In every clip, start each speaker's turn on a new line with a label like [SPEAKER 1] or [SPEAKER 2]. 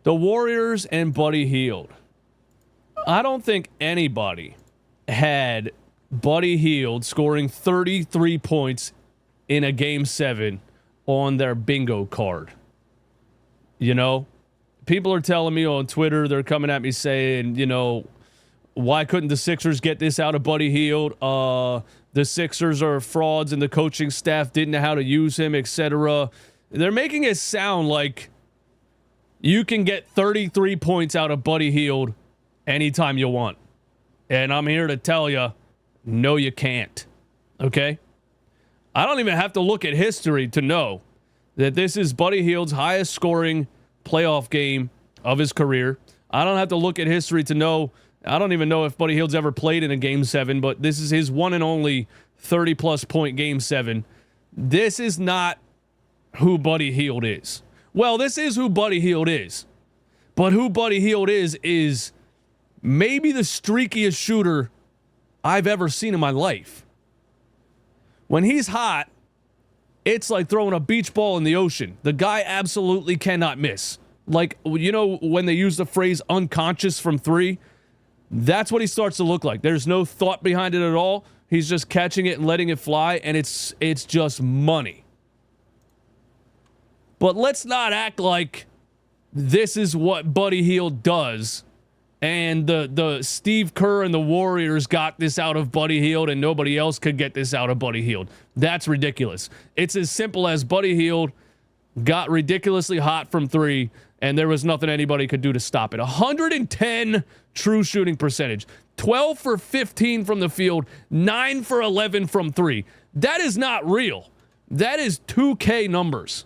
[SPEAKER 1] The Warriors and Buddy Heild. I don't think anybody had Buddy Heild scoring 33 points in a Game 7 on their bingo card. You know? People are telling me on Twitter, they're coming at me saying, you know, why couldn't the Sixers get this out of Buddy Heild? The Sixers are frauds and the coaching staff didn't know how to use him, etc. They're making it sound like you can get 33 points out of Buddy Heild anytime you want. And I'm here to tell you, no, you can't. Okay? I don't even have to look at history to know that this is Buddy Hield's highest scoring playoff game of his career. I don't have to look at history to know. I don't even know if Buddy Hield's ever played in a Game 7, but this is his one and only 30-plus point Game 7. This is not who Buddy Heild is. Well, this is who Buddy Heild is. But who Buddy Heild is maybe the streakiest shooter I've ever seen in my life. When he's hot, it's like throwing a beach ball in the ocean. The guy absolutely cannot miss. Like, you know, when they use the phrase unconscious from three, that's what he starts to look like. There's no thought behind it at all. He's just catching it and letting it fly, and it's just money. But let's not act like this is what Buddy Heild does, and the Steve Kerr and the Warriors got this out of Buddy Heild, and nobody else could get this out of Buddy Heild. That's ridiculous. It's as simple as Buddy Heild got ridiculously hot from three, and there was nothing anybody could do to stop it. 110 true shooting percentage, 12 for 15 from the field, 9 for 11 from three. That is not real. That is 2K numbers.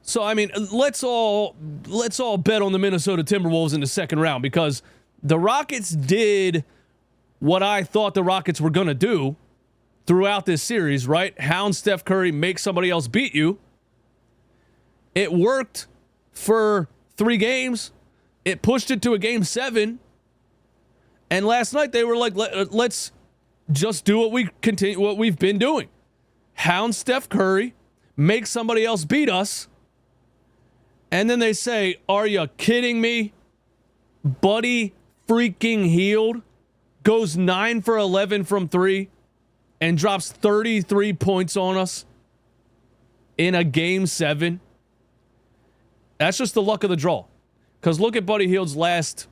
[SPEAKER 1] So, I mean, let's all bet on the Minnesota Timberwolves in the second round, because the Rockets did what I thought the Rockets were going to do throughout this series, right? Hound Steph Curry, make somebody else beat you. It worked for 3 games. It pushed it to a Game 7. And last night they were like, let's just do what we've been doing. Hound Steph Curry, make somebody else beat us. And then they say, are you kidding me? Buddy freaking Heild goes 9 for 11 from three and drops 33 points on us in a Game 7. That's just the luck of the draw. Because look at Buddy Hield's last,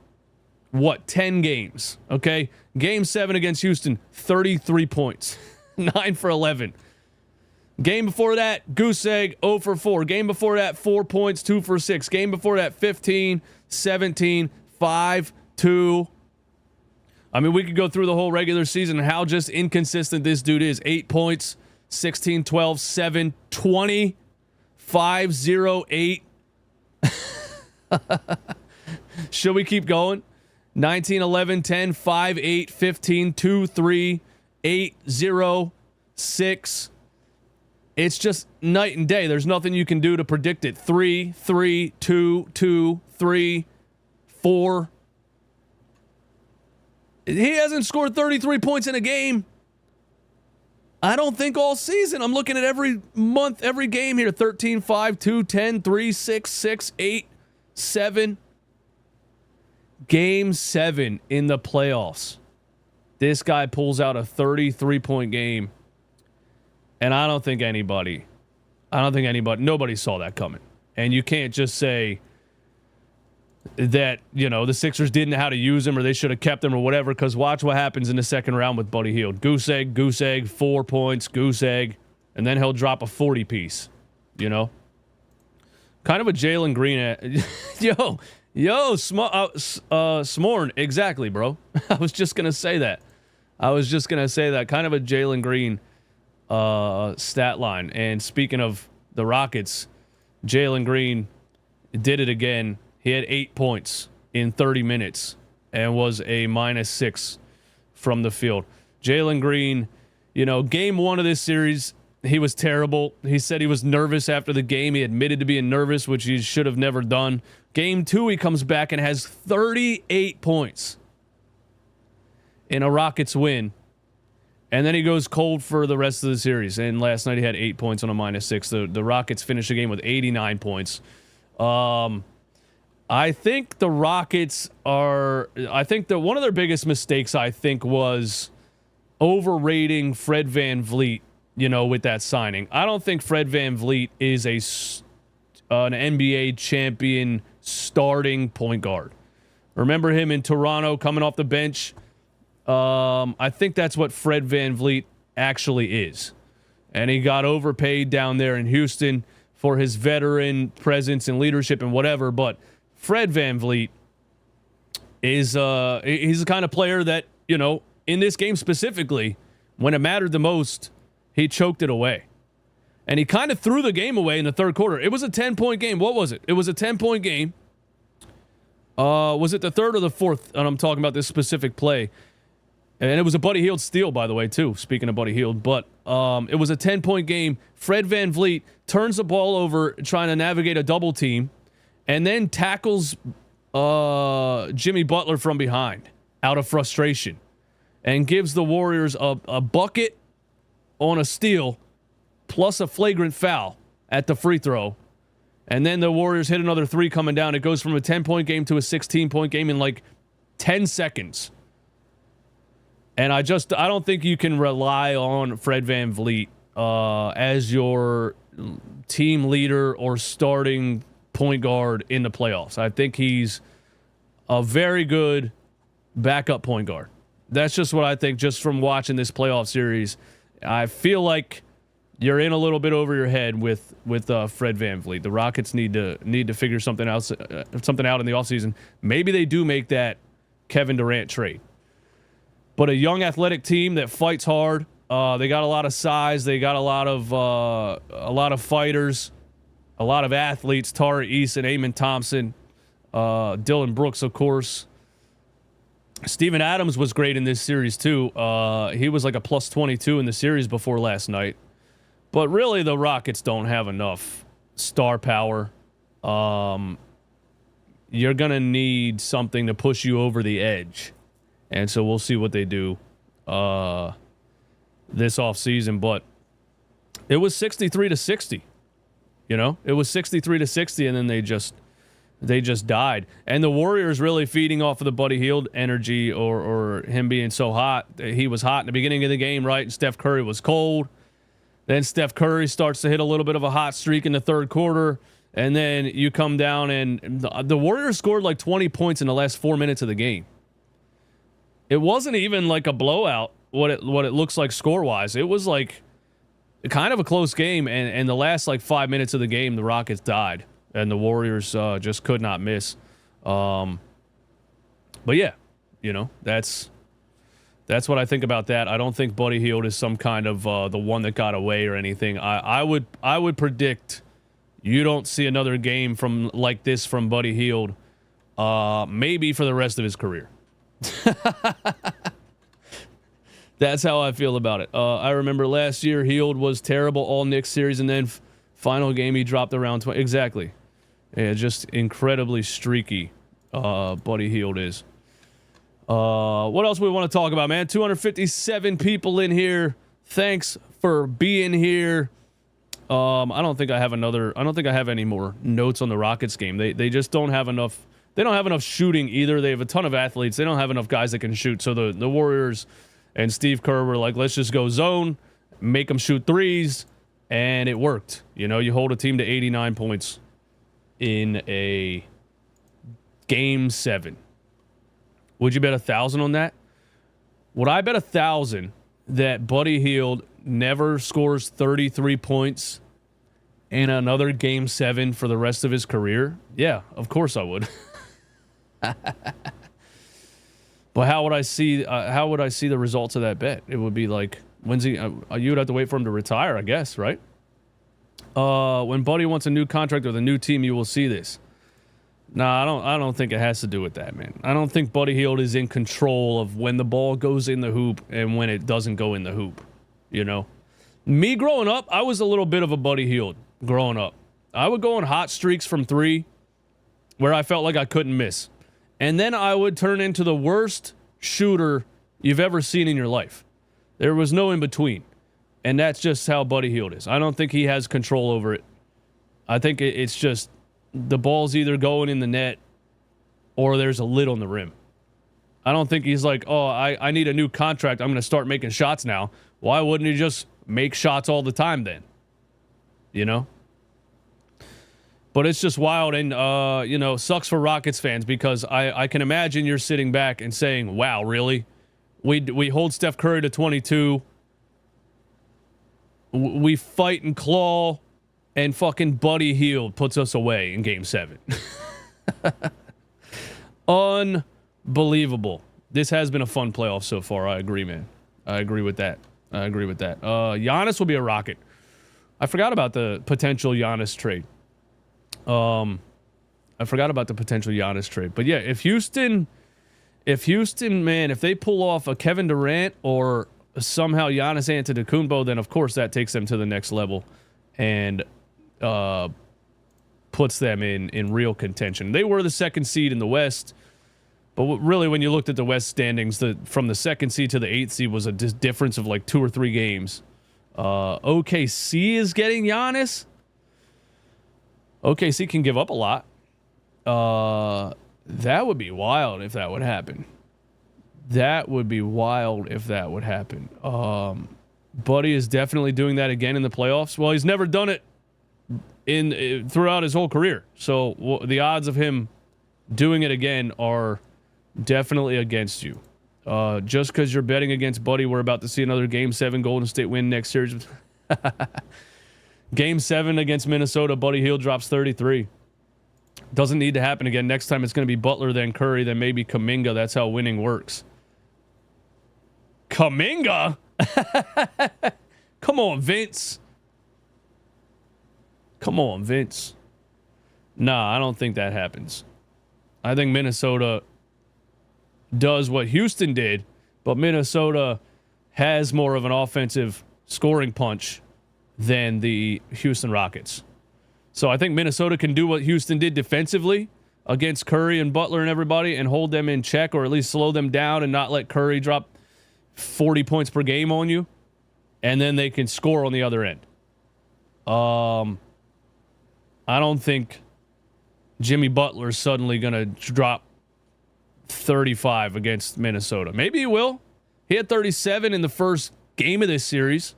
[SPEAKER 1] 10 games, okay? Game 7 against Houston, 33 points, 9 for 11. Game before that, goose egg, 0 for 4. Game before that, 4 points, 2 for 6. Game before that, 15, 17, 5, 2. I mean, we could go through the whole regular season and how just inconsistent this dude is. 8 points, 16, 12, 7, 20, 5, 0, 8. Should we keep going? 19, 11, 10, 5, 8, 15, 2, 3, 8, 0, 6. It's just night and day. There's nothing you can do to predict it. 3, 3, 2, 2, 3, 4. He hasn't scored 33 points in a game, I don't think, all season. I'm looking at every month, every game here. 13, 5, 2, 10, 3, 6, 6, 8, 7. Game 7 in the playoffs. This guy pulls out a 33-point game. And I don't think anybody, nobody saw that coming. And you can't just say that, you know, the Sixers didn't know how to use him or they should have kept him or whatever, because watch what happens in the second round with Buddy Heild. Goose egg, 4 points, goose egg, and then he'll drop a 40-piece, you know? Kind of a Jaylen Green. Smorn. Exactly, bro. I was just going to say that. Kind of a Jaylen Green stat line. And speaking of the Rockets, Jaylen Green did it again. He had 8 points in 30 minutes and was a -6 from the field. Jaylen Green, you know, game 1 of this series, he was terrible. He said he was nervous after the game. He admitted to being nervous, which he should have never done. Game 2, he comes back and has 38 points in a Rockets win. And then he goes cold for the rest of the series. And last night he had 8 points on a -6. The Rockets finished the game with 89 points. I think the Rockets are... I think that one of their biggest mistakes, I think, was overrating Fred VanVleet, with that signing. I don't think Fred VanVleet is an NBA champion starting point guard. Remember him in Toronto coming off the bench? I think that's what Fred VanVleet actually is. And he got overpaid down there in Houston for his veteran presence and leadership and whatever. But Fred VanVleet is he's the kind of player that, in this game specifically, when it mattered the most, he choked it away. And he kind of threw the game away in the third quarter. It was a 10-point game. What was it? It was a 10-point game. Was it the third or the fourth? And I'm talking about this specific play. And it was a Buddy Heild steal, by the way, too. Speaking of Buddy Heild. But it was a 10-point game. Fred VanVleet turns the ball over trying to navigate a double team and then tackles Jimmy Butler from behind out of frustration and gives the Warriors a bucket on a steal plus a flagrant foul at the free throw. And then the Warriors hit another three coming down. It goes from a 10-point game to a 16-point game in like 10 seconds. And I don't think you can rely on Fred VanVleet as your team leader or starting point guard in the playoffs. I think he's a very good backup point guard. That's just what I think just from watching this playoff series. I feel like you're in a little bit over your head with Fred VanVleet. The Rockets need to figure something out in the offseason. Maybe they do make that Kevin Durant trade. But a young athletic team that fights hard. They got a lot of size. They got a lot of fighters, a lot of athletes. Tari Eason, Amon Thompson, Dylan Brooks, of course. Steven Adams was great in this series too. He was like a plus 22 in the series before last night. But really, the Rockets don't have enough star power. You're gonna need something to push you over the edge. And so we'll see what they do this offseason. But it was 63-60. It was 63-60, and then they just died. And the Warriors really feeding off of the Buddy Heild energy or him being so hot. He was hot in the beginning of the game, right? And Steph Curry was cold. Then Steph Curry starts to hit a little bit of a hot streak in the third quarter. And then you come down, and the Warriors scored like 20 points in the last 4 minutes of the game. It wasn't even like a blowout, what it looks like score-wise. It was like kind of a close game, and the last like 5 minutes of the game, the Rockets died, and the Warriors just could not miss. But yeah, that's what I think about that. I don't think Buddy Heild is some kind of the one that got away or anything. I would predict you don't see another game from like this from Buddy Heild, maybe for the rest of his career. That's how I feel about it. I remember last year Hield was terrible all Knicks series, and then final game he dropped around 20. Exactly. Yeah, just incredibly streaky. Buddy Heild is. What else we want to talk about, man? 257 people in here. Thanks for being here. I don't think I have any more notes on the Rockets game. They just don't have enough. They don't have enough shooting either. They have a ton of athletes. They don't have enough guys that can shoot. So the Warriors and Steve Kerr were like, let's just go zone, make them shoot threes, and it worked. You hold a team to 89 points in a game 7. Would you bet 1,000 on that? Would I bet 1,000 that Buddy Heild never scores 33 points in another game 7 for the rest of his career? Yeah, of course I would. But how would I see the results of that bet? It would be like, when's he? You would have to wait for him to retire, I guess, right? When Buddy wants a new contract with a new team, you will see this. Nah, I don't think it has to do with that, man. I don't think Buddy Heild is in control of when the ball goes in the hoop and when it doesn't go in the hoop. Me growing up, I was a little bit of a Buddy Heild growing up. I would go on hot streaks from 3 where I felt like I couldn't miss. And then I would turn into the worst shooter you've ever seen in your life. There was no in between. And that's just how Buddy Hield is. I don't think he has control over it. I think it's just the ball's either going in the net or there's a lid on the rim. I don't think he's like, oh, I need a new contract. I'm going to start making shots now. Why wouldn't he just make shots all the time then? You know? But it's just wild and, sucks for Rockets fans because I can imagine you're sitting back and saying, wow, really? We hold Steph Curry to 22. We fight and claw, and fucking Buddy Heild puts us away in Game 7. Unbelievable. This has been a fun playoff so far. I agree, man. I agree with that. Giannis will be a Rocket. I forgot about the potential Giannis trade. But yeah, if Houston, man, if they pull off a Kevin Durant or somehow Giannis Antetokounmpo, then of course that takes them to the next level and puts them in real contention. They were the second seed in the West, but really when you looked at the West standings, from the second seed to the 8th seed was a difference of like 2 or 3 games. OKC is getting Giannis. OKC can give up a lot. That would be wild if that would happen. Buddy is definitely doing that again in the playoffs. Well, he's never done it throughout his whole career. So the odds of him doing it again are definitely against you. Just because you're betting against Buddy, we're about to see another Game 7 Golden State win next series. Game 7 against Minnesota, Buddy Hield drops 33. Doesn't need to happen again. Next time it's going to be Butler, then Curry, then maybe Kuminga. That's how winning works. Kuminga? Come on, Vince. Nah, I don't think that happens. I think Minnesota does what Houston did, but Minnesota has more of an offensive scoring punch than the Houston Rockets. So I think Minnesota can do what Houston did defensively against Curry and Butler and everybody and hold them in check or at least slow them down and not let Curry drop 40 points per game on you. And then they can score on the other end. I don't think Jimmy Butler's suddenly going to drop 35 against Minnesota. Maybe he will. He had 37 in the first game of this series.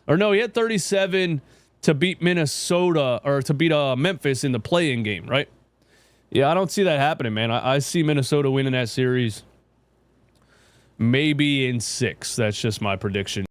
[SPEAKER 1] Or no, he had 37 to beat Minnesota or to beat Memphis in the play-in game, right? Yeah, I don't see that happening, man. I see Minnesota winning that series maybe in 6. That's just my prediction.